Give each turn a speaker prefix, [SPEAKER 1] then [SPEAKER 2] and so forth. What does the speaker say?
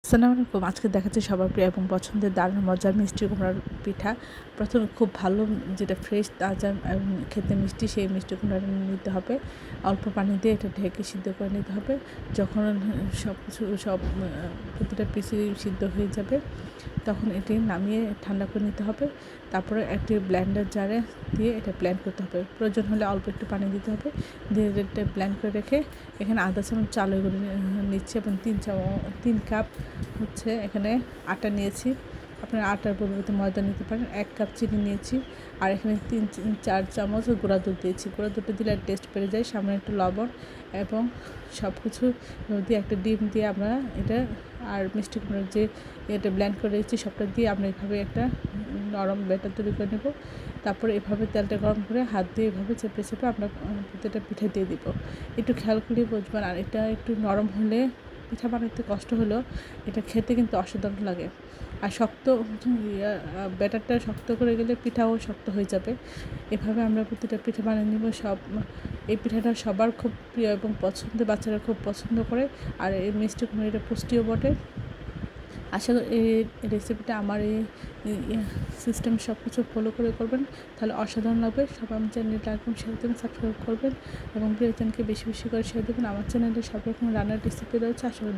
[SPEAKER 1] আসসালামু আলাইকুম। আজকে দেখাচ্ছি সবার প্রিয় এবং পছন্দের দারুণ মজার মিষ্টি কুমড়ার পিঠা। প্রথমে খুব ভালো যেটা ফ্রেশ তাজা খেতে মিষ্টি সেই মিষ্টি কুমড়াটা নিতে হবে। অল্প পানি দিয়ে এটা ঢেকে সিদ্ধ করে নিতে হবে। যখন প্রতিটা পিসই সিদ্ধ হয়ে যাবে তখন এটি নামিয়ে ঠান্ডা করে নিতে হবে। তারপরে একটি ব্লেন্ডার জারে দিয়ে এটা ব্লেন্ড করতে হবে। প্রয়োজন হলে অল্প একটু পানি দিতে হবে। দিয়ে এটা ব্লেন্ড করে রেখে এখানে আধা চামচ চালের গুঁড়ো নিচ্ছি এবং 3 কাপ হচ্ছে এখানে আটা নিয়েছি। আপনারা আটার পরিবর্তে ময়দা নিতে পারেন। 1 কাপ চিনি নিয়েছি আর এখানে 3-4 চামচ গুঁড়া দুধ দিয়েছি। গুঁড়া দুধটা দিলে টেস্ট বেড়ে যায়। সামান্য একটু লবণ এবং সব কিছু দিয়ে একটা ডিম দিয়ে আমরা এটা আর মিষ্টি কুমড়োর যে এটা ব্লেন্ড করে রেখেছি সবটা দিয়ে আমরা এভাবে একটা নরম ব্যাটার তৈরি করে নেব। তারপরে এভাবে তেলটা গরম করে হাত দিয়ে এভাবে চেপে চেপে আমরা প্রতিটা পিঠা দিয়ে দিব। একটু খেয়াল করে বুঝবেন। আর এটা একটু নরম হলে পিঠা বানাতে কষ্ট হলেও এটা খেতে কিন্তু অসাধারণ লাগে। আর শক্ত ব্যাটারটা শক্ত করে গেলে পিঠাও শক্ত হয়ে যাবে। এভাবে আমরা প্রতিটা পিঠা বানিয়ে নেব। এই পিঠাটা সবার খুব প্রিয় এবং পছন্দের, বাচ্চারা খুব পছন্দ করে। আর এই মিষ্টি কুমড়া এটা পুষ্টিও বটে। আশা করি এই রেসিপিটা আমার এই সিস্টেম সব কিছু ফলো করে করবেন, তাহলে অসাধারণ লাগবে। সবাই আমার চ্যানেলটা লাইক এবং শেয়ার দেবেন, সাবস্ক্রাইব করবেন এবং প্রিয়জনকে বেশি বেশি করে শেয়ার দেবেন। আমার চ্যানেলে সব রকম রান্নার রেসিপি রয়েছে, আশা করি